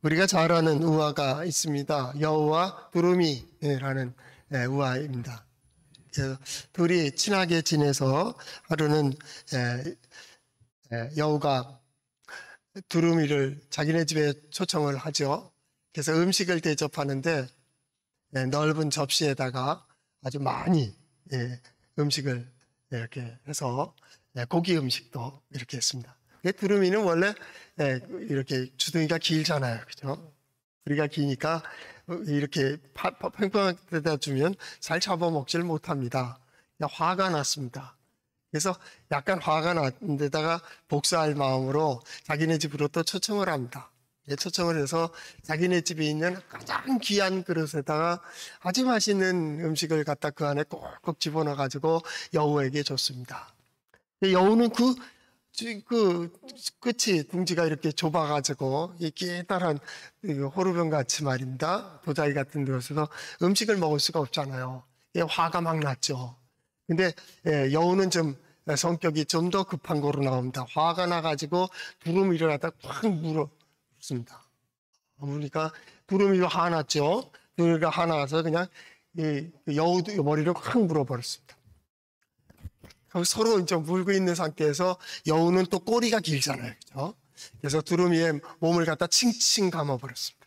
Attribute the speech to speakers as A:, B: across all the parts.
A: 우리가 잘 아는 우화가 있습니다. 여우와 두루미라는 우화입니다. 그래서 둘이 친하게 지내서 하루는 여우가 두루미를 자기네 집에 초청을 하죠. 그래서 음식을 대접하는데 넓은 접시에다가 아주 많이 음식을 이렇게 해서 고기 음식도 이렇게 했습니다. 두루미는 원래 이렇게 주둥이가 길잖아요. 그죠? 부리가 기니까 이렇게 팽팽하게 주면 잘 잡아먹질 못합니다. 화가 났습니다. 그래서 약간 화가 난 데다가 복수할 마음으로 자기네 집으로 또 초청을 합니다. 초청을 해서 자기네 집에 있는 가장 귀한 그릇에다가 아주 맛있는 음식을 갖다 그 안에 꼭꼭 집어넣어가지고 여우에게 줬습니다. 여우는 그 끝이 둥지가 이렇게 좁아가지고 이 기다란 호루병 같이 말입니다. 도자기 같은 데서 음식을 먹을 수가 없잖아요. 화가 막 났죠. 근데 여우는 좀 성격이 좀 더 급한 거로 나옵니다. 화가 나가지고 두루미를 갖다 꽉 물었습니다. 그러니까 두루미가 화났죠. 두루미가 화나서 그냥 여우 머리를 확 물어버렸습니다. 서로 이제 물고 있는 상태에서 여우는 또 꼬리가 길잖아요. 그죠? 그래서 두루미의 몸을 갖다 칭칭 감아버렸습니다.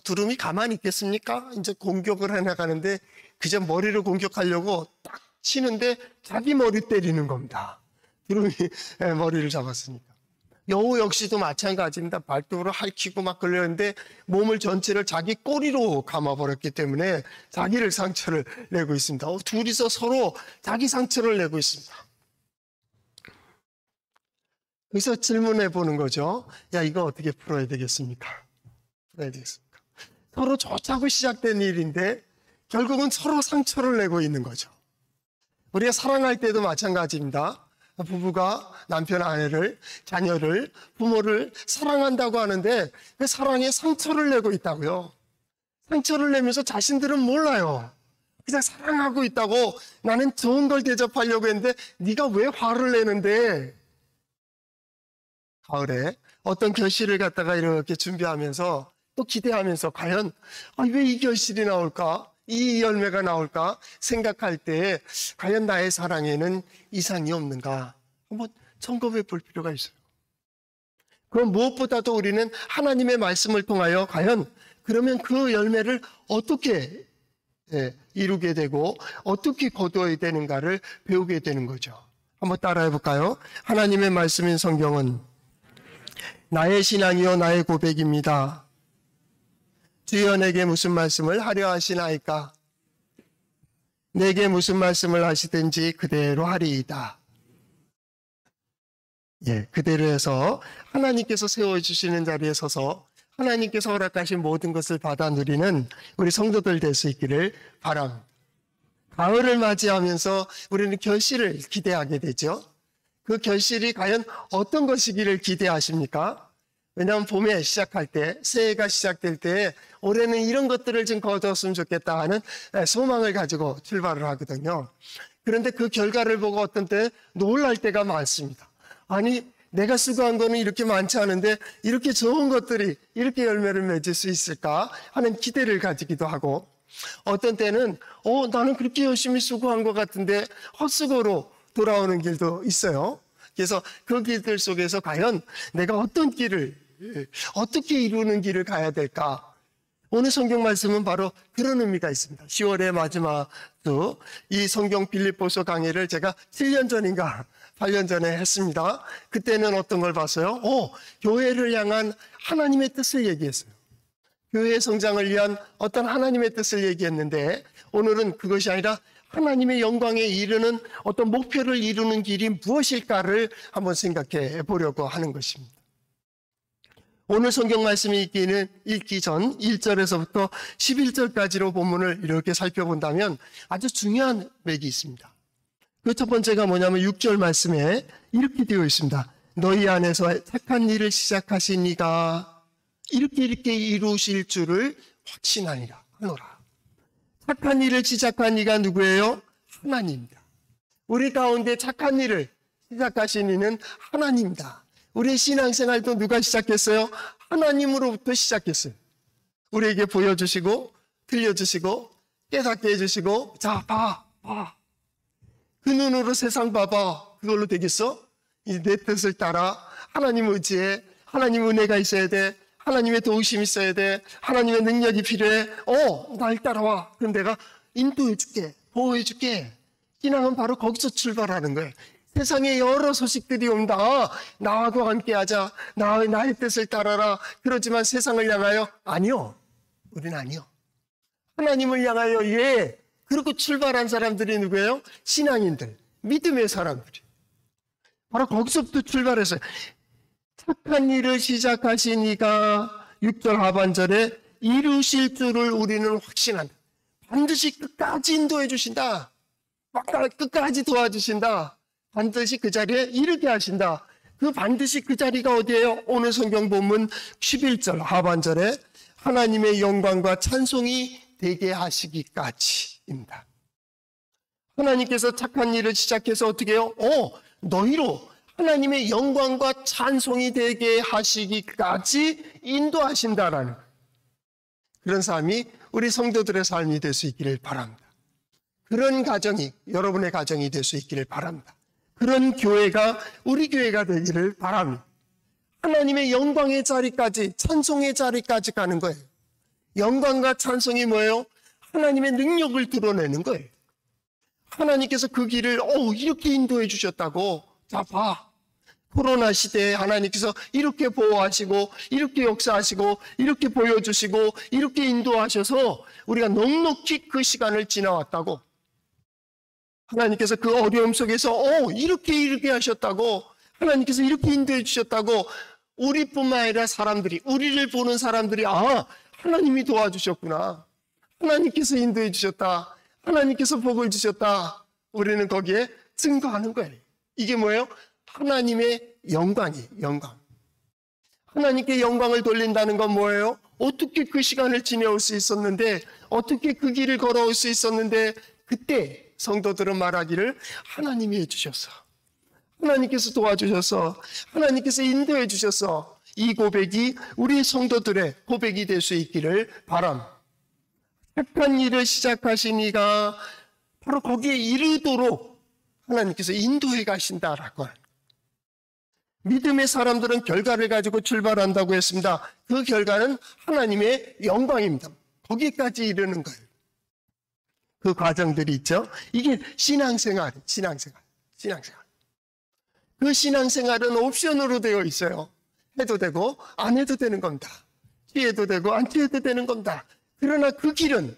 A: 두루미 가만히 있겠습니까? 이제 공격을 해나가는데 그저 머리를 공격하려고 딱 치는데 자기 머리 때리는 겁니다. 두루미 머리를 잡았으니까. 여우 역시도 마찬가지입니다. 발톱으로 핥히고 막 걸렸는데 몸을 전체를 자기 꼬리로 감아버렸기 때문에 자기를 상처를 내고 있습니다. 둘이서 서로 자기 상처를 내고 있습니다. 그래서 질문해 보는 거죠. 야, 이거 어떻게 풀어야 되겠습니까? 풀어야 되겠습니까? 서로 좋자고 시작된 일인데 결국은 서로 상처를 내고 있는 거죠. 우리가 사랑할 때도 마찬가지입니다. 부부가 남편, 아내를, 자녀를, 부모를 사랑한다고 하는데 그 사랑에 상처를 내고 있다고요. 상처를 내면서 자신들은 몰라요. 그냥 사랑하고 있다고 나는 좋은 걸 대접하려고 했는데 네가 왜 화를 내는데. 가을에 어떤 결실을 갖다가 이렇게 준비하면서 또 기대하면서 과연 왜 이 결실이 나올까? 이 열매가 나올까 생각할 때 과연 나의 사랑에는 이상이 없는가 한번 점검해 볼 필요가 있어요. 그럼 무엇보다도 우리는 하나님의 말씀을 통하여 과연 그러면 그 열매를 어떻게 이루게 되고 어떻게 거두어야 되는가를 배우게 되는 거죠. 한번 따라해 볼까요? 하나님의 말씀인 성경은 나의 신앙이요 나의 고백입니다. 주여 내게 무슨 말씀을 하려 하시나이까? 내게 무슨 말씀을 하시든지 그대로 하리이다. 그대로 해서 하나님께서 세워주시는 자리에 서서 하나님께서 허락하신 모든 것을 받아 누리는 우리 성도들 될 수 있기를 바랍니다. 가을을 맞이하면서 우리는 결실을 기대하게 되죠. 그 결실이 과연 어떤 것이기를 기대하십니까? 왜냐하면 봄에 시작할 때, 새해가 시작될 때 올해는 이런 것들을 좀 거두었으면 좋겠다 하는 소망을 가지고 출발을 하거든요. 그런데 그 결과를 보고 어떤 때 놀랄 때가 많습니다. 아니 내가 수고한 거는 이렇게 많지 않은데 이렇게 좋은 것들이 이렇게 열매를 맺을 수 있을까 하는 기대를 가지기도 하고, 어떤 때는 나는 그렇게 열심히 수고한 것 같은데 헛수고로 돌아오는 길도 있어요. 그래서 그 길들 속에서 과연 내가 어떤 길을 어떻게 이루는 길을 가야 될까? 오늘 성경 말씀은 바로 그런 의미가 있습니다. 10월의 마지막 주 이 성경 빌립보서 강의를 제가 7년 전인가 8년 전에 했습니다. 그때는 어떤 걸 봤어요? 교회를 향한 하나님의 뜻을 얘기했어요. 교회의 성장을 위한 어떤 하나님의 뜻을 얘기했는데 오늘은 그것이 아니라 하나님의 영광에 이르는 어떤 목표를 이루는 길이 무엇일까를 한번 생각해 보려고 하는 것입니다. 오늘 성경 말씀이 읽기 전 1절에서부터 11절까지로 본문을 이렇게 살펴본다면 아주 중요한 맥이 있습니다. 그 첫 번째가 뭐냐면 6절 말씀에 이렇게 되어 있습니다. 너희 안에서 착한 일을 시작하신 이가 이렇게 이루실 줄을 확신하니라 하노라. 착한 일을 시작한 이가 누구예요? 하나님입니다. 우리 가운데 착한 일을 시작하신 이는 하나님입니다. 우리의 신앙생활도 누가 시작했어요? 하나님으로부터 시작했어요. 우리에게 보여주시고 들려주시고 깨닫게 해주시고, 자, 봐. 그 눈으로 세상 봐봐. 그걸로 되겠어? 이제 내 뜻을 따라 하나님 의지에 하나님 은혜가 있어야 돼. 하나님의 도우심이 있어야 돼. 하나님의 능력이 필요해. 날 따라와. 그럼 내가 인도해줄게. 보호해줄게. 신앙은 바로 거기서 출발하는 거예요. 세상에 여러 소식들이 온다. 나하고 함께하자. 나의 뜻을 따라라. 그러지만 세상을 향하여 아니요. 우리는 아니요. 하나님을 향하여 예. 그리고 출발한 사람들이 누구예요? 신앙인들. 믿음의 사람들이. 바로 거기서부터 출발했어요. 착한 일을 시작하신 이가 6절 하반절에 이루실 줄을 우리는 확신한다. 반드시 끝까지 인도해 주신다. 끝까지 도와주신다. 반드시 그 자리에 이르게 하신다. 그 반드시 그 자리가 어디예요? 오늘 성경 본문 11절 하반절에 하나님의 영광과 찬송이 되게 하시기까지입니다. 하나님께서 착한 일을 시작해서 어떻게 해요? 너희로 하나님의 영광과 찬송이 되게 하시기까지 인도하신다라는 그런 삶이 우리 성도들의 삶이 될 수 있기를 바랍니다. 그런 가정이 여러분의 가정이 될 수 있기를 바랍니다. 그런 교회가 우리 교회가 되기를 바랍니다. 하나님의 영광의 자리까지 찬송의 자리까지 가는 거예요. 영광과 찬송이 뭐예요? 하나님의 능력을 드러내는 거예요. 하나님께서 그 길을 이렇게 인도해 주셨다고. 자, 봐. 코로나 시대에 하나님께서 이렇게 보호하시고 이렇게 역사하시고 이렇게 보여주시고 이렇게 인도하셔서 우리가 넉넉히 그 시간을 지나왔다고. 하나님께서 그 어려움 속에서 이렇게 하셨다고. 하나님께서 이렇게 인도해 주셨다고. 우리뿐만 아니라 사람들이, 우리를 보는 사람들이 하나님이 도와주셨구나. 하나님께서 인도해 주셨다. 하나님께서 복을 주셨다. 우리는 거기에 증거하는 거예요. 이게 뭐예요? 하나님의 영광이에요. 영광. 하나님께 영광을 돌린다는 건 뭐예요? 어떻게 그 시간을 지내올 수 있었는데, 어떻게 그 길을 걸어올 수 있었는데, 그때 성도들은 말하기를 하나님이 해주셨어. 하나님께서 도와주셔서, 하나님께서 인도해 주셔서 이 고백이 우리 성도들의 고백이 될 수 있기를 바랍니다. 착한 일을 시작하신 이가 바로 거기에 이르도록 하나님께서 인도해 가신다라고 합니다. 믿음의 사람들은 결과를 가지고 출발한다고 했습니다. 그 결과는 하나님의 영광입니다. 거기까지 이르는 거예요. 그 과정들이 있죠. 이게 신앙생활이에요. 신앙생활. 그 신앙생활은 옵션으로 되어 있어요. 해도 되고 안 해도 되는 겁니다. 취해도 되고 안 취해도 되는 겁니다. 그러나 그 길은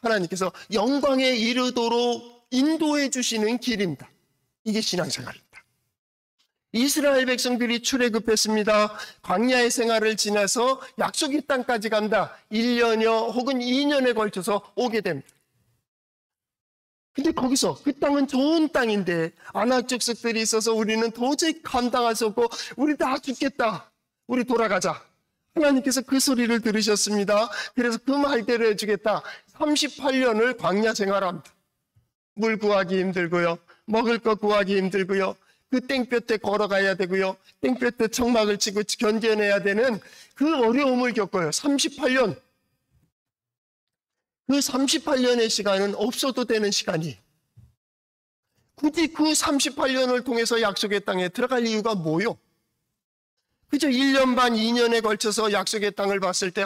A: 하나님께서 영광에 이르도록 인도해 주시는 길입니다. 이게 신앙생활입니다. 이스라엘 백성들이 출애굽했습니다. 광야의 생활을 지나서 약속의 땅까지 간다. 1년여 혹은 2년에 걸쳐서 오게 됩니다. 근데 거기서 그 땅은 좋은 땅인데 아낙 족속들이 있어서 우리는 도저히 감당할 수 없고 우리 다 죽겠다. 우리 돌아가자. 하나님께서 그 소리를 들으셨습니다. 그래서 그 말대로 해주겠다. 38년을 광야 생활합니다. 물 구하기 힘들고요. 먹을 거 구하기 힘들고요. 그 땡볕에 걸어가야 되고요. 땡볕에 청막을 치고 견뎌내야 되는 그 어려움을 겪어요. 38년. 그 38년의 시간은 없어도 되는 시간이. 굳이 그 38년을 통해서 약속의 땅에 들어갈 이유가 뭐요? 그저 1년 반, 2년에 걸쳐서 약속의 땅을 봤을 때,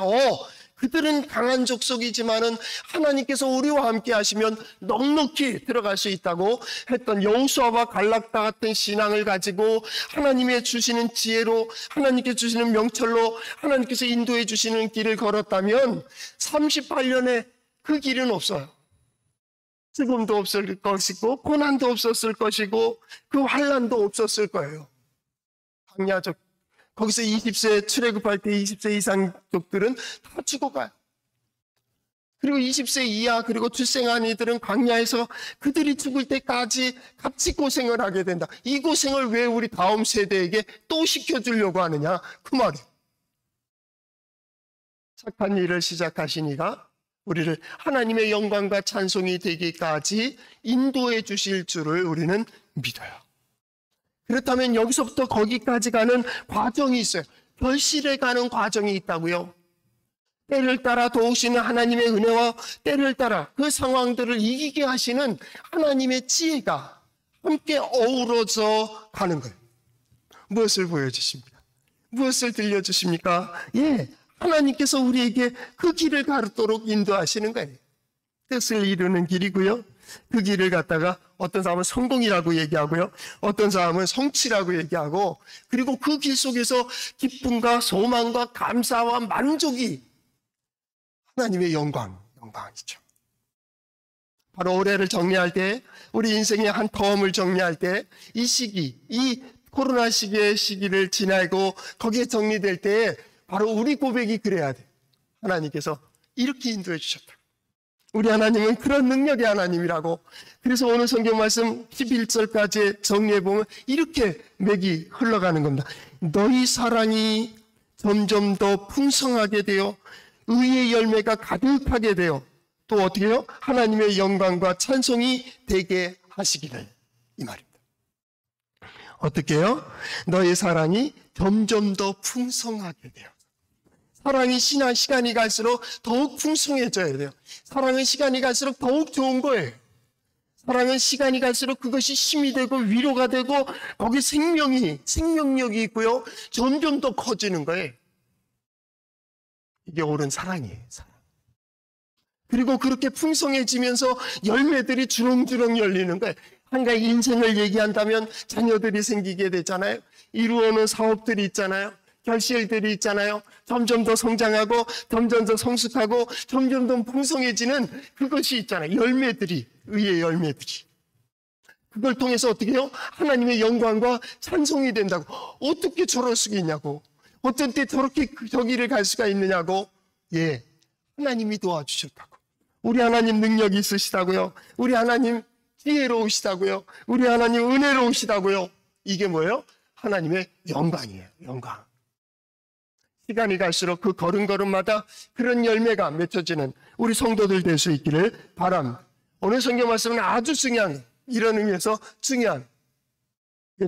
A: 그들은 강한 족속이지만은 하나님께서 우리와 함께 하시면 넉넉히 들어갈 수 있다고 했던 여호수아와 갈락다 같은 신앙을 가지고 하나님의 주시는 지혜로, 하나님께 주시는 명철로 하나님께서 인도해 주시는 길을 걸었다면 38년에 그 길은 없어요. 죽음도 없을 것이고 고난도 없었을 것이고 그 환난도 없었을 거예요. 광야적 거기서 20세 출애굽할 때 20세 이상족들은 다 죽어가요. 그리고 20세 이하 그리고 출생한 이들은 광야에서 그들이 죽을 때까지 같이 고생을 하게 된다. 이 고생을 왜 우리 다음 세대에게 또 시켜주려고 하느냐? 그 말이에요. 착한 일을 시작하신 이가 우리를 하나님의 영광과 찬송이 되기까지 인도해 주실 줄을 우리는 믿어요. 그렇다면 여기서부터 거기까지 가는 과정이 있어요. 결실해가는 과정이 있다고요. 때를 따라 도우시는 하나님의 은혜와 때를 따라 그 상황들을 이기게 하시는 하나님의 지혜가 함께 어우러져 가는 거예요. 무엇을 보여주십니까? 무엇을 들려주십니까? 예, 하나님께서 우리에게 그 길을 가르도록 인도하시는 거예요. 뜻을 이루는 길이고요. 그 길을 갖다가 어떤 사람은 성공이라고 얘기하고요. 어떤 사람은 성취라고 얘기하고, 그리고 그 길 속에서 기쁨과 소망과 감사와 만족이 하나님의 영광이죠. 바로 올해를 정리할 때, 우리 인생의 한 터음을 정리할 때, 이 시기, 이 코로나 시기를 지나고 거기에 정리될 때 바로 우리 고백이 그래야 돼. 하나님께서 이렇게 인도해 주셨다. 우리 하나님은 그런 능력의 하나님이라고. 그래서 오늘 성경 말씀 11절까지 정리해보면 이렇게 맥이 흘러가는 겁니다. 너희 사랑이 점점 더 풍성하게 되어 의의 열매가 가득하게 되어 또 어떻게 해요? 하나님의 영광과 찬송이 되게 하시기를. 이 말입니다. 어떻게 해요? 너희 사랑이 점점 더 풍성하게 돼요. 사랑이 시간이 갈수록 더욱 풍성해져야 돼요. 사랑은 시간이 갈수록 더욱 좋은 거예요. 사랑은 시간이 갈수록 그것이 힘이 되고 위로가 되고 거기 생명력이 있고요. 점점 더 커지는 거예요. 이게 옳은 사랑이에요. 사랑. 그리고 그렇게 풍성해지면서 열매들이 주렁주렁 열리는 거예요. 한 가지 인생을 얘기한다면 자녀들이 생기게 되잖아요. 이루어놓은 사업들이 있잖아요. 결실들이 있잖아요. 점점 더 성장하고 점점 더 성숙하고 점점 더 풍성해지는 그것이 있잖아요. 열매들이, 의의 열매들이. 그걸 통해서 어떻게 해요? 하나님의 영광과 찬송이 된다고. 어떻게 저럴 수가 있냐고. 어떤 때 저렇게 저기를 갈 수가 있느냐고. 예, 하나님이 도와주셨다고. 우리 하나님 능력이 있으시다고요. 우리 하나님 지혜로우시다고요. 우리 하나님 은혜로우시다고요. 이게 뭐예요? 하나님의 영광이에요. 영광. 시간이 갈수록 그 걸음걸음마다 그런 열매가 맺혀지는 우리 성도들 될 수 있기를 바랍니다. 오늘 성경 말씀은 아주 중요한, 이런 의미에서 중요한,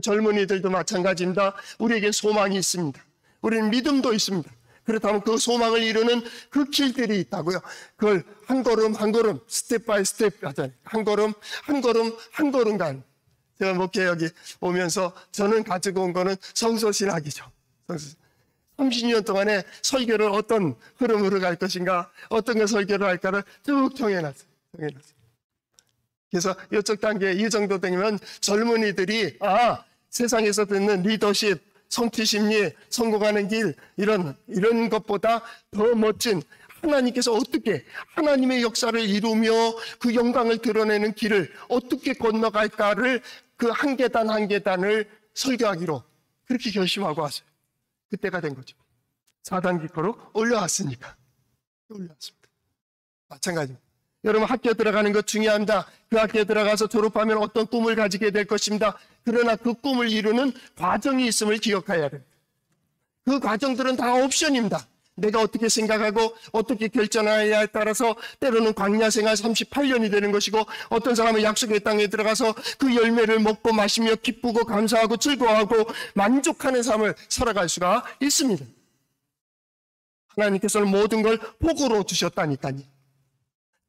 A: 젊은이들도 마찬가지입니다. 우리에게 소망이 있습니다. 우리는 믿음도 있습니다. 그렇다면 그 소망을 이루는 그 길들이 있다고요. 그걸 한 걸음 한 걸음, 스텝 바이 스텝 하잖아요. 한 걸음 한 걸음 한 걸음간. 제가 목회 여기 오면서 저는 가지고 온 거는 성서신학이죠. 30년 동안에 설교를 어떤 흐름으로 갈 것인가, 어떤 걸 설교를 할까를 쭉 정해놨어요. 그래서 이쪽 단계 이 정도 되면 젊은이들이 세상에서 듣는 리더십, 성취심리, 성공하는 길 이런 것보다 더 멋진 하나님께서 어떻게 하나님의 역사를 이루며 그 영광을 드러내는 길을 어떻게 건너갈까를 그 한 계단 한 계단을 설교하기로 그렇게 결심하고 왔어요. 그때가 된 거죠. 4단 기표로 올려왔으니까. 올려왔습니다. 마찬가지입니다. 여러분 학교 들어가는 것 중요합니다. 그 학교에 들어가서 졸업하면 어떤 꿈을 가지게 될 것입니다. 그러나 그 꿈을 이루는 과정이 있음을 기억해야 됩니다. 그 과정들은 다 옵션입니다. 내가 어떻게 생각하고 어떻게 결정하냐에 따라서 때로는 광야 생활 38년이 되는 것이고 어떤 사람은 약속의 땅에 들어가서 그 열매를 먹고 마시며 기쁘고 감사하고 즐거워하고 만족하는 삶을 살아갈 수가 있습니다. 하나님께서는 모든 걸 복으로 주셨다니까요.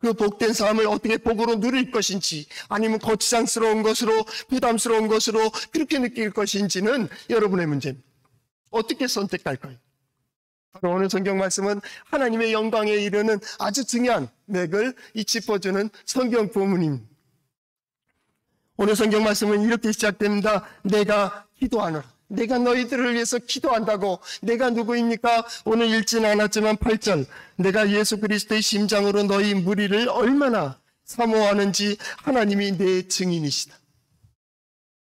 A: 그 복된 삶을 어떻게 복으로 누릴 것인지 아니면 거치장스러운 것으로 부담스러운 것으로 그렇게 느낄 것인지는 여러분의 문제입니다. 어떻게 선택할 거예요? 바로 오늘 성경 말씀은 하나님의 영광에 이르는 아주 중요한 맥을 짚어주는 성경 본문입니다. 오늘 성경 말씀은 이렇게 시작됩니다. 내가 기도하노라. 내가 너희들을 위해서 기도한다고. 내가 누구입니까? 오늘 읽지는 않았지만 8절. 내가 예수 그리스도의 심장으로 너희 무리를 얼마나 사모하는지 하나님이 내 증인이시다.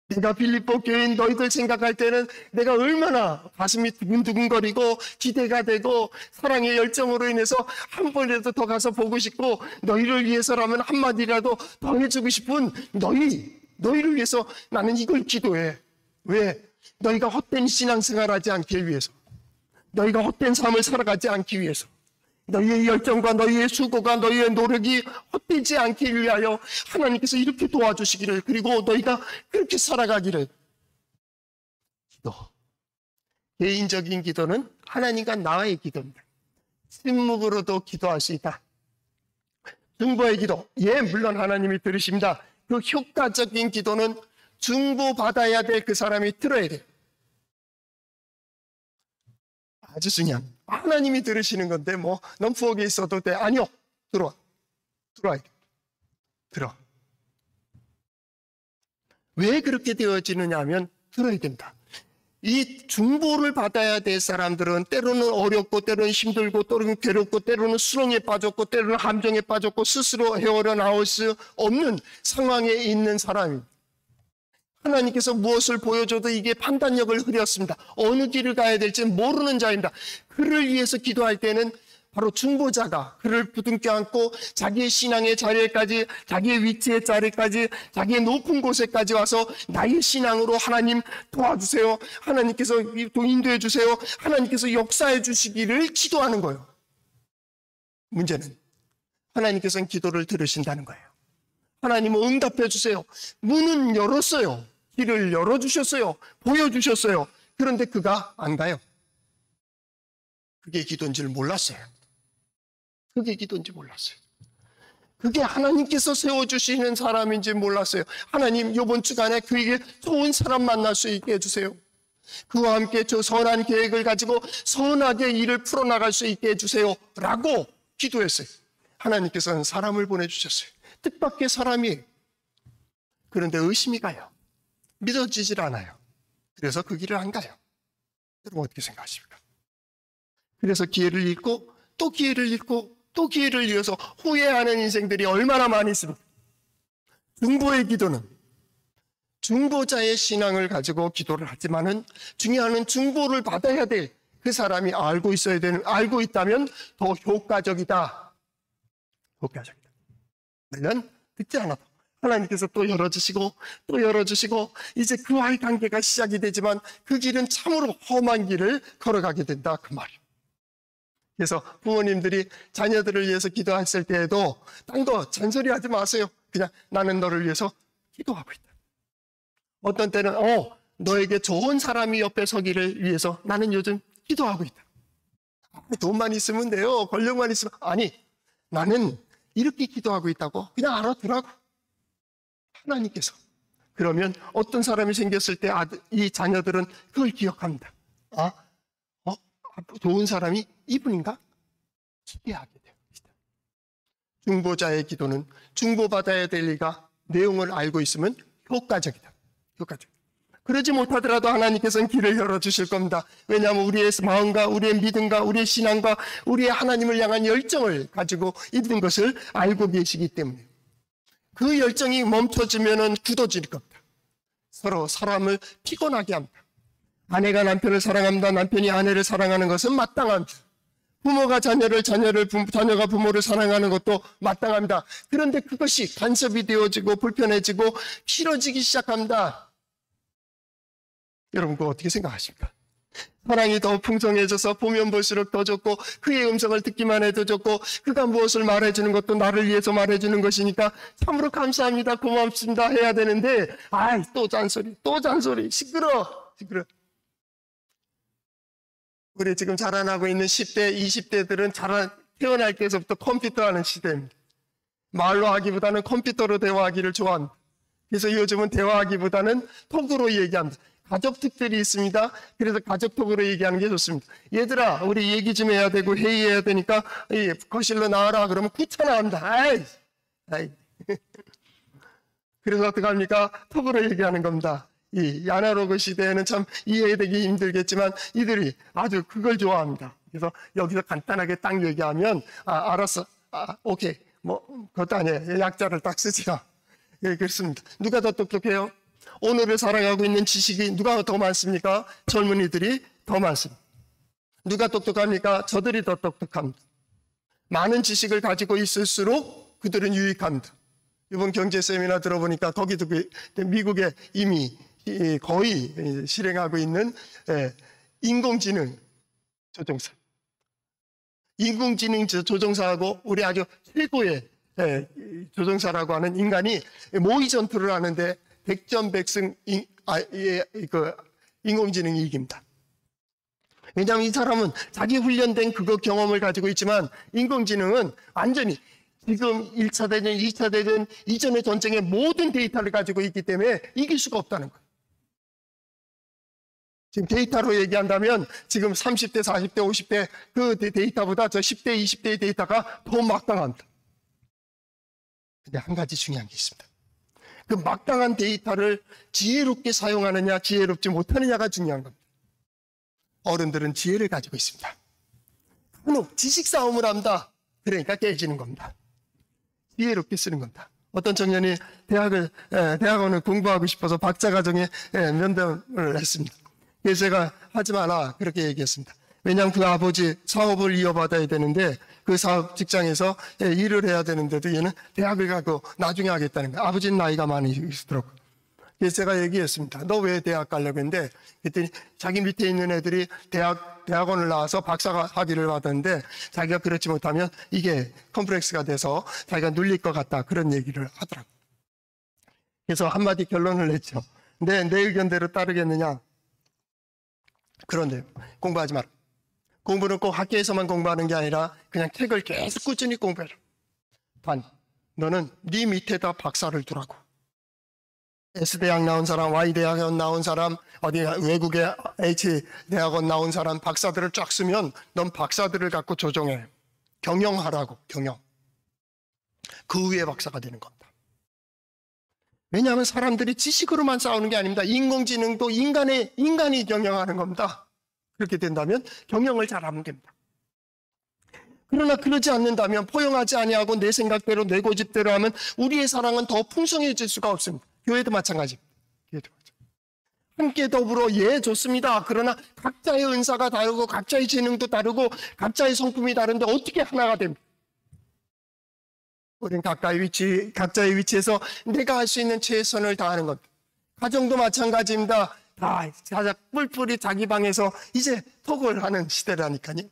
A: 내가 빌립보 교인 너희들 생각할 때는 내가 얼마나 가슴이 두근두근거리고 기대가 되고 사랑의 열정으로 인해서 한 번이라도 더 가서 보고 싶고 너희를 위해서라면 한마디라도 더 해주고 싶은 너희를 위해서 나는 이걸 기도해. 왜? 너희가 헛된 신앙생활하지 않기 위해서, 너희가 헛된 삶을 살아가지 않기 위해서, 너희의 열정과 너희의 수고가 너희의 노력이 헛되지 않기 위하여 하나님께서 이렇게 도와주시기를, 그리고 너희가 그렇게 살아가기를 개인적인 기도는 하나님과 나의 기도입니다. 침묵으로도 기도할 수 있다. 중보의 기도, 예, 물론 하나님이 들으십니다. 그 효과적인 기도는 중보받아야 될 그 사람이 들어야 돼요. 아주 중요한. 하나님이 들으시는 건데 넌 부엌에 있어도 돼. 아니요. 들어와야 돼. 들어. 왜 그렇게 되어지느냐 하면 들어야 된다. 이 중보를 받아야 될 사람들은 때로는 어렵고 때로는 힘들고 때로는 괴롭고 때로는 수렁에 빠졌고 때로는 함정에 빠졌고 스스로 헤어려 나올 수 없는 상황에 있는 사람입니다. 하나님께서 무엇을 보여줘도 이게 판단력을 흐렸습니다. 어느 길을 가야 될지 모르는 자입니다. 그를 위해서 기도할 때는 바로 중보자가 그를 부둥켜 안고 자기의 신앙의 자리까지, 자기의 위치의 자리까지, 자기의 높은 곳에까지 와서 나의 신앙으로 하나님 도와주세요. 하나님께서 인도해 주세요. 하나님께서 역사해 주시기를 기도하는 거예요. 문제는 하나님께서는 기도를 들으신다는 거예요. 하나님은 응답해 주세요. 문은 열었어요. 길을 열어주셨어요. 보여주셨어요. 그런데 그가 안 가요. 그게 기도인 줄 몰랐어요. 그게 기도인지 몰랐어요. 그게 하나님께서 세워주시는 사람인지 몰랐어요. 하나님, 이번 주간에 그에게 좋은 사람 만날 수 있게 해주세요. 그와 함께 저 선한 계획을 가지고 선하게 일을 풀어나갈 수 있게 해주세요. 라고 기도했어요. 하나님께서는 사람을 보내주셨어요. 뜻밖의 사람이. 그런데 의심이 가요. 믿어지질 않아요. 그래서 그 길을 안 가요. 여러분 어떻게 생각하십니까? 그래서 기회를 잃고 또 기회를 잃고 또 기회를 잃어서 후회하는 인생들이 얼마나 많이 있습니까? 중보의 기도는 중보자의 신앙을 가지고 기도를 하지만은 중요한 중보를 받아야 될 그 사람이 알고 있다면 더 효과적이다. 효과적이다. 물론 듣지 않아도 하나님께서 또 열어주시고 또 열어주시고 이제 그와의 관계가 시작이 되지만 그 길은 참으로 험한 길을 걸어가게 된다 그 말이에요. 그래서 부모님들이 자녀들을 위해서 기도했을 때에도 딴 거 잔소리하지 마세요. 그냥 나는 너를 위해서 기도하고 있다. 어떤 때는 너에게 좋은 사람이 옆에 서기를 위해서 나는 요즘 기도하고 있다. 돈만 있으면 돼요. 권력만 있으면. 아니, 나는 이렇게 기도하고 있다고 그냥 알아두라고. 하나님께서. 그러면 어떤 사람이 생겼을 때 이 자녀들은 그걸 기억합니다. 좋은 사람이 이분인가? 기대하게 됩니다. 중보자의 기도는 중보받아야 될 리가 내용을 알고 있으면 효과적이다. 효과적. 그러지 못하더라도 하나님께서는 길을 열어주실 겁니다. 왜냐하면 우리의 마음과 우리의 믿음과 우리의 신앙과 우리의 하나님을 향한 열정을 가지고 있는 것을 알고 계시기 때문에 그 열정이 멈춰지면 굳어질 겁니다. 서로 사람을 피곤하게 합니다. 아내가 남편을 사랑합니다. 남편이 아내를 사랑하는 것은 마땅합니다. 부모가 자녀가 부모를 사랑하는 것도 마땅합니다. 그런데 그것이 간섭이 되어지고 불편해지고 싫어지기 시작합니다. 여러분 그거 어떻게 생각하십니까? 사랑이 더 풍성해져서 보면 볼수록 더 좋고 그의 음성을 듣기만 해도 좋고 그가 무엇을 말해주는 것도 나를 위해서 말해주는 것이니까 참으로 감사합니다. 고맙습니다. 해야 되는데 또 잔소리 시끄러. 우리 지금 자라나고 있는 10대, 20대들은 태어날 때서부터 컴퓨터 하는 시대입니다. 말로 하기보다는 컴퓨터로 대화하기를 좋아합니다. 그래서 요즘은 대화하기보다는 톡으로 얘기합니다. 가족 톡들이 있습니다. 그래서 가족 톡으로 얘기하는 게 좋습니다. 얘들아, 우리 얘기 좀 해야 되고 회의해야 되니까 거실로 나와라. 그러면 귀찮아합니다. 아이. 그래서 어떡합니까? 톡으로 얘기하는 겁니다. 이 아날로그 시대에는 참 이해되기 힘들겠지만 이들이 아주 그걸 좋아합니다. 그래서 여기서 간단하게 딱 얘기하면 알았어. 오케이. 그것도 아니에요. 약자를 딱 쓰지요. 예, 그렇습니다. 누가 더 똑똑해요? 오늘을 살아가고 있는 지식이 누가 더 많습니까? 젊은이들이 더 많습니다. 누가 똑똑합니까? 저들이 더 똑똑합니다. 많은 지식을 가지고 있을수록 그들은 유익합니다. 이번 경제 세미나 들어보니까 거기도 미국에 이미 거의 실행하고 있는 인공지능 조종사. 인공지능 조종사하고 우리 아주 최고의 조종사라고 하는 인간이 모의 전투를 하는데 백전백승 인공지능이 이깁니다. 왜냐하면 이 사람은 자기 훈련된 그거 경험을 가지고 있지만 인공지능은 완전히 지금 1차 대전, 2차 대전 이전의 전쟁의 모든 데이터를 가지고 있기 때문에 이길 수가 없다는 거예요. 지금 데이터로 얘기한다면 지금 30대, 40대, 50대 그 데이터보다 저 10대, 20대의 데이터가 더 막강합니다. 근데 한 가지 중요한 게 있습니다. 그 막강한 데이터를 지혜롭게 사용하느냐, 지혜롭지 못하느냐가 중요한 겁니다. 어른들은 지혜를 가지고 있습니다. 간혹 지식 싸움을 합니다. 그러니까 깨지는 겁니다. 지혜롭게 쓰는 겁니다. 어떤 청년이 대학원을 공부하고 싶어서 박사과정에 면담을 했습니다. 그래서 제가 하지 마라 그렇게 얘기했습니다. 왜냐하면 그 아버지 사업을 이어받아야 되는데 그 사업 직장에서 일을 해야 되는데도 얘는 대학을 가고 나중에 하겠다는 거예요. 아버지는 나이가 많으시더라고요. 그래서 제가 얘기했습니다. 너 왜 대학 가려고 했는데 그랬더니 자기 밑에 있는 애들이 대학원을 나와서 박사 학위를 받았는데 자기가 그렇지 못하면 이게 컴플렉스가 돼서 자기가 눌릴 것 같다 그런 얘기를 하더라고요. 그래서 한마디 결론을 냈죠. 내 의견대로 따르겠느냐? 그런데요. 공부하지 마라. 공부는 꼭 학교에서만 공부하는 게 아니라 그냥 책을 계속 꾸준히 공부해라. 단, 너는 네 밑에다 박사를 두라고. S대학 나온 사람, Y대학원 나온 사람, 어디 외국의 H대학원 나온 사람 박사들을 쫙 쓰면 넌 박사들을 갖고 조종해. 경영하라고, 경영. 그 위에 박사가 되는 겁니다. 왜냐하면 사람들이 지식으로만 싸우는 게 아닙니다. 인공지능도 인간이 경영하는 겁니다. 그렇게 된다면 경영을 잘하면 됩니다. 그러나 그러지 않는다면 포용하지 아니하고 내 생각대로 내 고집대로 하면 우리의 사랑은 더 풍성해질 수가 없습니다. 교회도 마찬가지입니다. 함께 더불어 좋습니다. 그러나 각자의 은사가 다르고 각자의 재능도 다르고 각자의 성품이 다른데 어떻게 하나가 됩니까? 우리는 각자의 위치에서 내가 할 수 있는 최선을 다하는 겁니다. 가정도 마찬가지입니다. 다 뿔뿔이 자기 방에서 이제 톡을 하는 시대라니까요.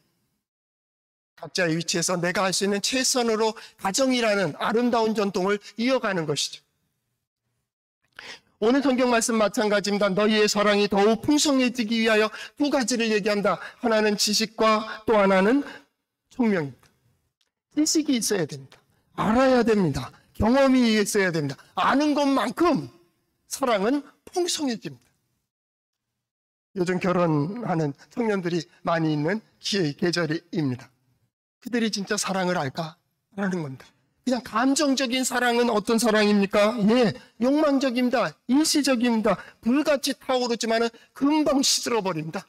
A: 각자의 위치에서 내가 할 수 있는 최선으로 가정이라는 아름다운 전통을 이어가는 것이죠. 오늘 성경 말씀 마찬가지입니다. 너희의 사랑이 더욱 풍성해지기 위하여 두 가지를 얘기한다. 하나는 지식과 또 하나는 총명입니다. 지식이 있어야 됩니다. 알아야 됩니다. 경험이 있어야 됩니다. 아는 것만큼 사랑은 풍성해집니다. 요즘 결혼하는 청년들이 많이 있는 계절입니다. 그들이 진짜 사랑을 알까라는 겁니다. 그냥 감정적인 사랑은 어떤 사랑입니까? 욕망적입니다. 일시적입니다. 불같이 타오르지만 금방 시들어버립니다.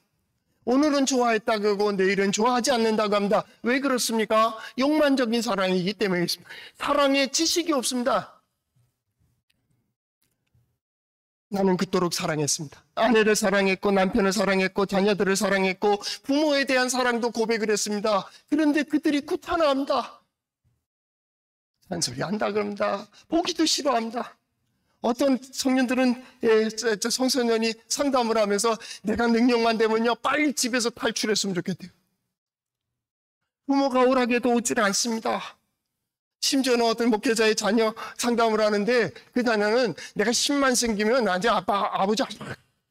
A: 오늘은 좋아했다 그러고 내일은 좋아하지 않는다고 합니다. 왜 그렇습니까? 욕망적인 사랑이기 때문에 있습니다. 사랑에 지식이 없습니다. 나는 그토록 사랑했습니다. 아내를 사랑했고 남편을 사랑했고 자녀들을 사랑했고 부모에 대한 사랑도 고백을 했습니다. 그런데 그들이 구타나합니다. 잔소리한다 그럽니다. 보기도 싫어합니다. 어떤 청년들은 청소년이 상담을 하면서 내가 능력만 되면요 빨리 집에서 탈출했으면 좋겠대요. 부모가 오라게도 오질 않습니다. 심지어는 어떤 목회자의 자녀 상담을 하는데 그 자녀는 내가 10만 생기면 이제 아버지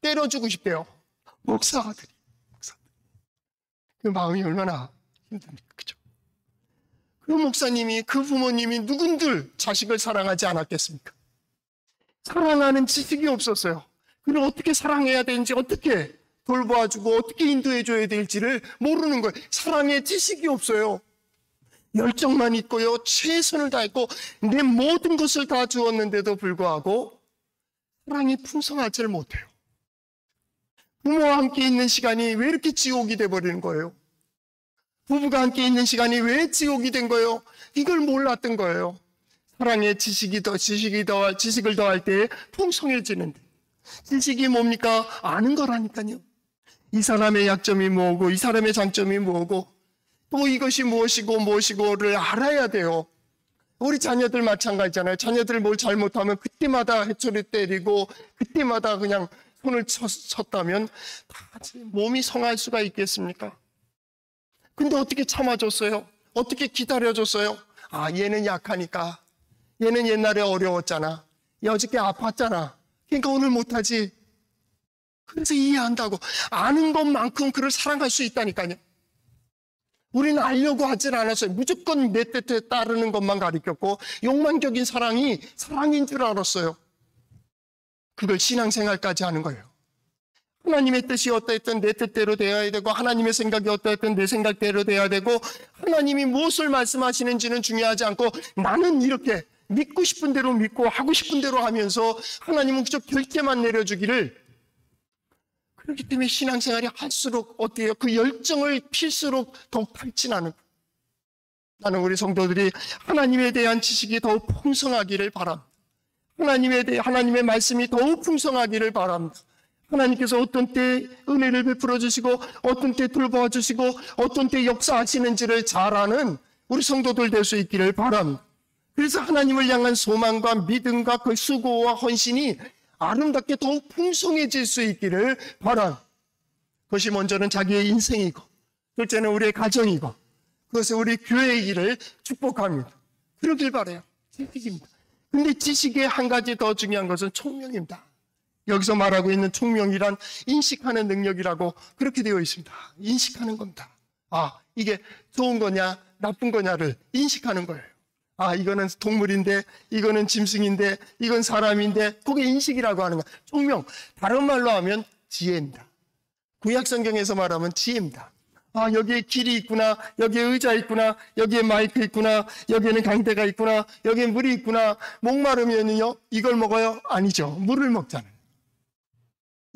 A: 때려주고 싶대요. 목사들이. 그 마음이 얼마나 힘듭니까? 그죠? 그 목사님이, 그 부모님이 누군들 자식을 사랑하지 않았겠습니까? 사랑하는 지식이 없었어요. 그를 어떻게 사랑해야 되는지, 어떻게 돌봐주고, 어떻게 인도해줘야 될지를 모르는 거예요. 사랑의 지식이 없어요. 열정만 있고요, 최선을 다했고, 내 모든 것을 다 주었는데도 불구하고, 사랑이 풍성하지를 못해요. 부모와 함께 있는 시간이 왜 이렇게 지옥이 돼버리는 거예요? 부부가 함께 있는 시간이 왜 지옥이 된 거예요? 이걸 몰랐던 거예요. 사랑의 지식을 더할 때 풍성해지는데. 지식이 뭡니까? 아는 거라니까요. 이 사람의 약점이 뭐고, 이 사람의 장점이 뭐고, 또 이것이 무엇이고를 알아야 돼요. 우리 자녀들 마찬가지잖아요. 자녀들 뭘 잘못하면 그때마다 해초리 때리고, 그때마다 그냥 손을 쳤다면 다 몸이 성할 수가 있겠습니까? 근데 어떻게 참아줬어요? 어떻게 기다려줬어요? 얘는 약하니까. 얘는 옛날에 어려웠잖아. 어저께 아팠잖아. 그러니까 오늘 못하지. 그래서 이해한다고. 아는 것만큼 그를 사랑할 수 있다니까요. 우리는 알려고 하진 않았어요. 무조건 내 뜻에 따르는 것만 가르쳤고 욕망적인 사랑이 사랑인 줄 알았어요. 그걸 신앙생활까지 하는 거예요. 하나님의 뜻이 어떠했든 내 뜻대로 되어야 되고 하나님의 생각이 어떠했든 내 생각대로 되어야 되고 하나님이 무엇을 말씀하시는지는 중요하지 않고 나는 이렇게 믿고 싶은 대로 믿고 하고 싶은 대로 하면서 하나님은 그저 결제만 내려주기를. 그렇기 때문에 신앙생활이 할수록 어때요? 그 열정을 필수록 더욱 탈진하는 거예요. 나는 우리 성도들이 하나님에 대한 지식이 더욱 풍성하기를 바랍니다. 하나님의 말씀이 더욱 풍성하기를 바랍니다. 하나님께서 어떤 때 은혜를 베풀어 주시고 어떤 때 돌보아 주시고 어떤 때 역사하시는지를 잘 아는 우리 성도들 될 수 있기를 바랍니다. 그래서 하나님을 향한 소망과 믿음과 그 수고와 헌신이 아름답게 더욱 풍성해질 수 있기를 바랍니다. 그것이 먼저는 자기의 인생이고 둘째는 우리의 가정이고 그것은 우리 교회의 일을 축복합니다. 그러길 바라요. 지식입니다. 근데 지식의 한 가지 더 중요한 것은 총명입니다. 여기서 말하고 있는 총명이란 인식하는 능력이라고 그렇게 되어 있습니다. 인식하는 겁니다. 아, 이게 좋은 거냐 나쁜 거냐를 인식하는 거예요. 아, 이거는 동물인데 이거는 짐승인데 이건 사람인데 그게 인식이라고 하는 거예요. 총명, 다른 말로 하면 지혜입니다. 구약 성경에서 말하면 지혜입니다. 아, 여기에 길이 있구나, 여기에 의자 있구나, 여기에 마이크 있구나, 여기에는 강대가 있구나, 여기에 물이 있구나. 목마르면요 이걸 먹어요? 아니죠. 물을 먹잖아요.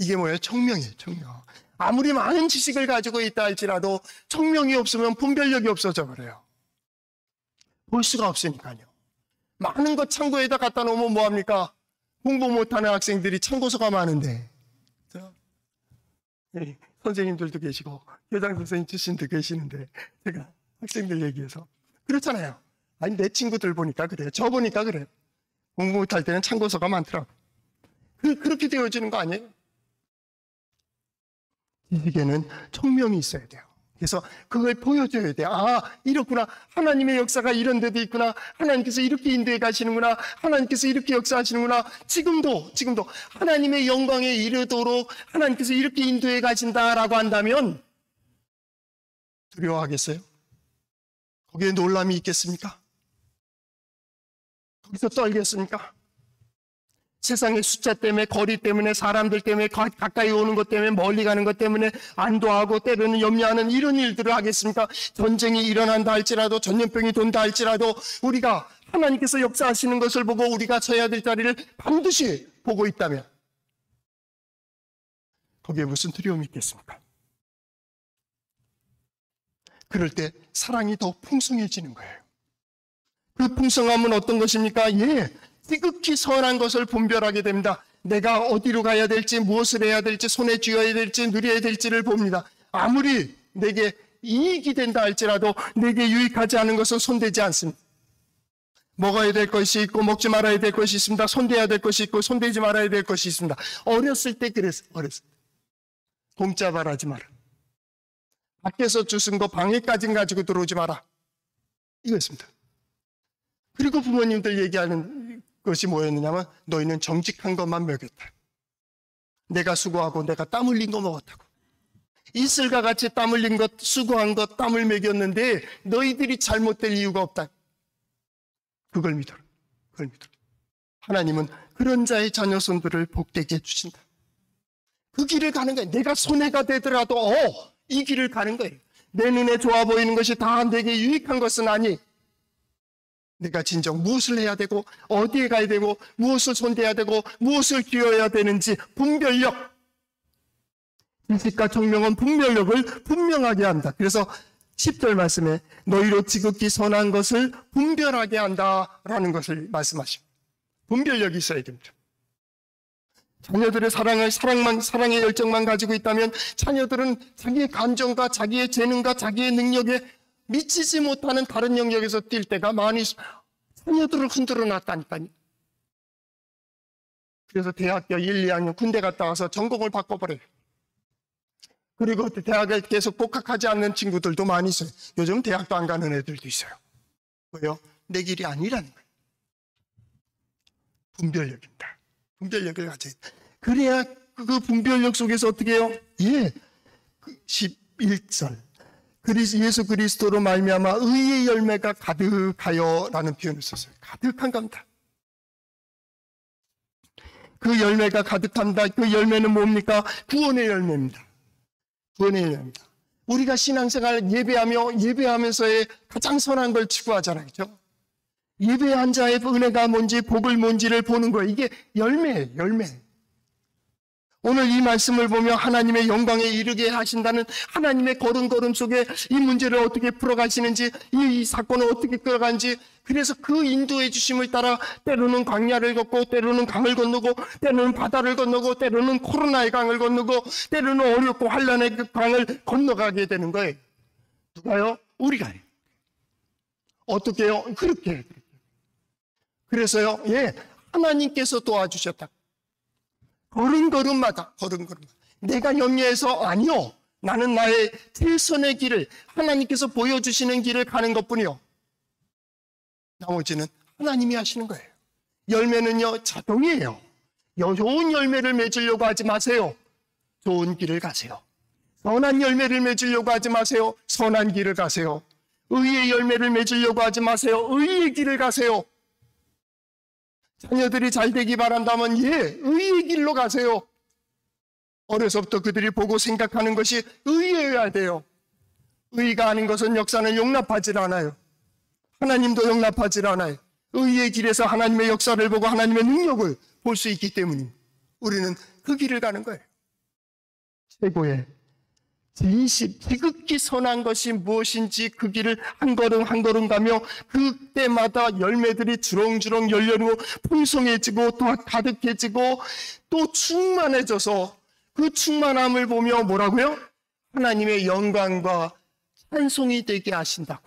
A: 이게 뭐예요? 총명이에요. 총명. 아무리 많은 지식을 가지고 있다 할지라도 총명이 없으면 분별력이 없어져 버려요. 볼 수가 없으니까요. 많은 것 창고에다 갖다 놓으면 뭐합니까? 공부 못하는 학생들이 참고서가 많은데 선생님들도 계시고 교장 선생님 출신도 계시는데 제가 학생들 얘기해서 그렇잖아요. 아니 내 친구들 보니까 그래요. 저 보니까 그래요. 공부 못할 때는 참고서가 많더라고. 그렇게 되어지는 거 아니에요? 지식에는 총명이 있어야 돼요. 그래서 그걸 보여줘야 돼요. 아, 이렇구나. 하나님의 역사가 이런 데도 있구나. 하나님께서 이렇게 인도해 가시는구나. 하나님께서 이렇게 역사하시는구나. 지금도 하나님의 영광에 이르도록 하나님께서 이렇게 인도해 가신다라고 한다면 두려워하겠어요? 거기에 놀람이 있겠습니까? 거기서 떨겠습니까? 세상의 숫자 때문에, 거리 때문에, 사람들 때문에, 가까이 오는 것 때문에, 멀리 가는 것 때문에 안도하고 때로는 염려하는 이런 일들을 하겠습니까? 전쟁이 일어난다 할지라도, 전염병이 돈다 할지라도 우리가 하나님께서 역사하시는 것을 보고 우리가 서야 될 자리를 반드시 보고 있다면 거기에 무슨 두려움이 있겠습니까? 그럴 때 사랑이 더 풍성해지는 거예요. 그 풍성함은 어떤 것입니까? 지극히 선한 것을 분별하게 됩니다. 내가 어디로 가야 될지, 무엇을 해야 될지, 손에 쥐어야 될지, 누려야 될지를 봅니다. 아무리 내게 이익이 된다 할지라도 내게 유익하지 않은 것은 손대지 않습니다. 먹어야 될 것이 있고 먹지 말아야 될 것이 있습니다. 손대야 될 것이 있고 손대지 말아야 될 것이 있습니다. 어렸을 때 그랬어요. 어렸을 때. 공짜 말하지 마라. 밖에서 주신 거 방에까지 가지고 들어오지 마라. 이거였습니다. 그리고 부모님들 얘기하는 것이 뭐였느냐면 너희는 정직한 것만 먹였다. 내가 수고하고 내가 땀 흘린 거 먹었다고. 이슬과 같이 땀 흘린 것, 수고한 것, 땀을 먹였는데 너희들이 잘못될 이유가 없다. 그걸 믿어라. 그걸 믿어라. 하나님은 그런 자의 자녀손들을 복되게 해주신다. 그 길을 가는 거예요. 내가 손해가 되더라도 이 길을 가는 거예요. 내 눈에 좋아 보이는 것이 다 내게 유익한 것은 아니. 내가 진정 무엇을 해야 되고 어디에 가야 되고 무엇을 손대야 되고 무엇을 끼워야 되는지 분별력. 지식과 총명은 분별력을 분명하게 한다. 그래서 10절 말씀에 너희로 지극히 선한 것을 분별하게 한다라는 것을 말씀하십니다. 분별력이 있어야 됩니다. 자녀들의 사랑의 열정만 가지고 있다면 자녀들은 자기의 감정과 자기의 재능과 자기의 능력에 미치지 못하는 다른 영역에서 뛸 때가 많이 자녀들을 흔들어 놨다니까요. 그래서 대학교 1, 2학년 군대 갔다 와서 전공을 바꿔버려요. 그리고 대학을 계속 복학하지 않는 친구들도 많이 있어요. 요즘 대학도 안 가는 애들도 있어요. 왜요? 내 길이 아니라는 거예요. 분별력입니다. 분별력을 가져야 돼. 그래야 그 분별력 속에서 어떻게 해요? 예, 11절. 예수 그리스도로 말미암아 의의 열매가 가득하여라는 표현을 썼어요. 가득한 겁니다. 그 열매가 가득한다. 그 열매는 뭡니까? 구원의 열매입니다. 구원의 열매입니다. 우리가 신앙생활 예배하면서의 가장 선한 걸 추구하잖아요. 그렇죠? 예배한 자의 은혜가 뭔지 복을 뭔지를 보는 거예요. 이게 열매예요. 열매. 오늘 이 말씀을 보며 하나님의 영광에 이르게 하신다는 하나님의 걸음걸음 속에 이 문제를 어떻게 풀어가시는지, 이 사건을 어떻게 끌어가는지, 그래서 그 인도해 주심을 따라 때로는 광야를 걷고, 때로는 강을 건너고, 때로는 바다를 건너고, 때로는 코로나의 강을 건너고, 때로는 어렵고 환난의 그 강을 건너가게 되는 거예요. 누가요? 우리가요. 어떻게 해요? 그렇게 해요. 그래서요, 예, 하나님께서 도와주셨다. 걸음걸음마다 내가 염려해서 아니요, 나는 나의 최선의 길을 하나님께서 보여주시는 길을 가는 것뿐이요, 나머지는 하나님이 하시는 거예요. 열매는요 자동이에요. 좋은 열매를 맺으려고 하지 마세요. 좋은 길을 가세요. 선한 열매를 맺으려고 하지 마세요. 선한 길을 가세요. 의의 열매를 맺으려고 하지 마세요. 의의 길을 가세요. 자녀들이 잘 되기 바란다면 예, 의의 길로 가세요. 어려서부터 그들이 보고 생각하는 것이 의여야 돼요. 의가 아닌 것은 역사는 용납하지 않아요. 하나님도 용납하지 않아요. 의의 길에서 하나님의 역사를 보고 하나님의 능력을 볼 수 있기 때문에 우리는 그 길을 가는 거예요. 최고의 진심, 지극히 선한 것이 무엇인지 그 길을 한 걸음 한 걸음 가며 그때마다 열매들이 주렁주렁 열려고 풍성해지고 또 가득해지고 또 충만해져서 그 충만함을 보며 뭐라고요? 하나님의 영광과 찬송이 되게 하신다고.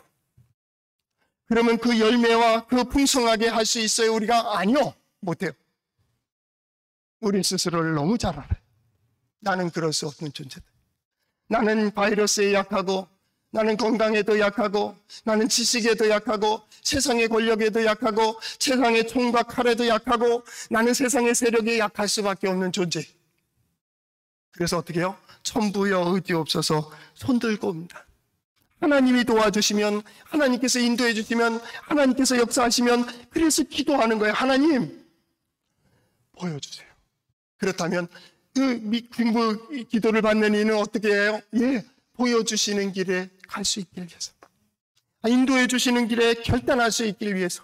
A: 그러면 그 열매와 그 풍성하게 할 수 있어요? 우리가? 아니요, 못해요. 우리 스스로를 너무 잘 알아요. 나는 그럴 수 없는 존재다. 나는 바이러스에 약하고, 나는 건강에도 약하고, 나는 지식에도 약하고, 세상의 권력에도 약하고, 세상의 총과 칼에도 약하고, 나는 세상의 세력에 약할 수밖에 없는 존재. 그래서 어떻게 해요? 천부여 의지 없어서 손들고 옵니다. 하나님이 도와주시면, 하나님께서 인도해 주시면, 하나님께서 역사하시면, 그래서 기도하는 거예요. 하나님, 보여주세요. 그렇다면 그 중보 기도를 받는 이는 어떻게 해요? 예, 보여주시는 길에 갈 수 있길 위해서, 인도해 주시는 길에 결단할 수 있길 위해서,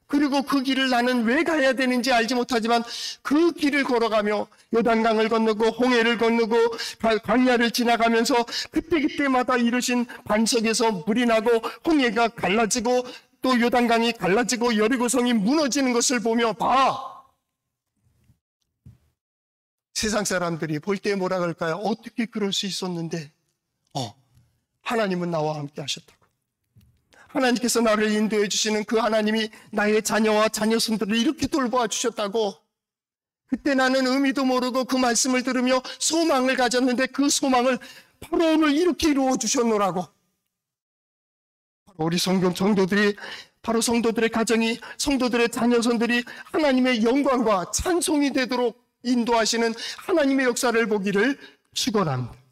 A: 그리고 그 길을 나는 왜 가야 되는지 알지 못하지만 그 길을 걸어가며 요단강을 건너고 홍해를 건너고 광야를 지나가면서 그때그때마다 이루신 반석에서 물이 나고 홍해가 갈라지고 또 요단강이 갈라지고 여리고성이 무너지는 것을 보며 봐. 세상 사람들이 볼 때 뭐라 그럴까요? 어떻게 그럴 수 있었는데? 하나님은 나와 함께 하셨다고. 하나님께서 나를 인도해 주시는 그 하나님이 나의 자녀와 자녀손들을 이렇게 돌보아 주셨다고. 그때 나는 의미도 모르고 그 말씀을 들으며 소망을 가졌는데 그 소망을 바로 오늘 이렇게 이루어 주셨노라고. 우리 성도들이, 바로 성도들의 가정이, 성도들의 자녀손들이 하나님의 영광과 찬송이 되도록 인도하시는 하나님의 역사를 보기를 축원합니다.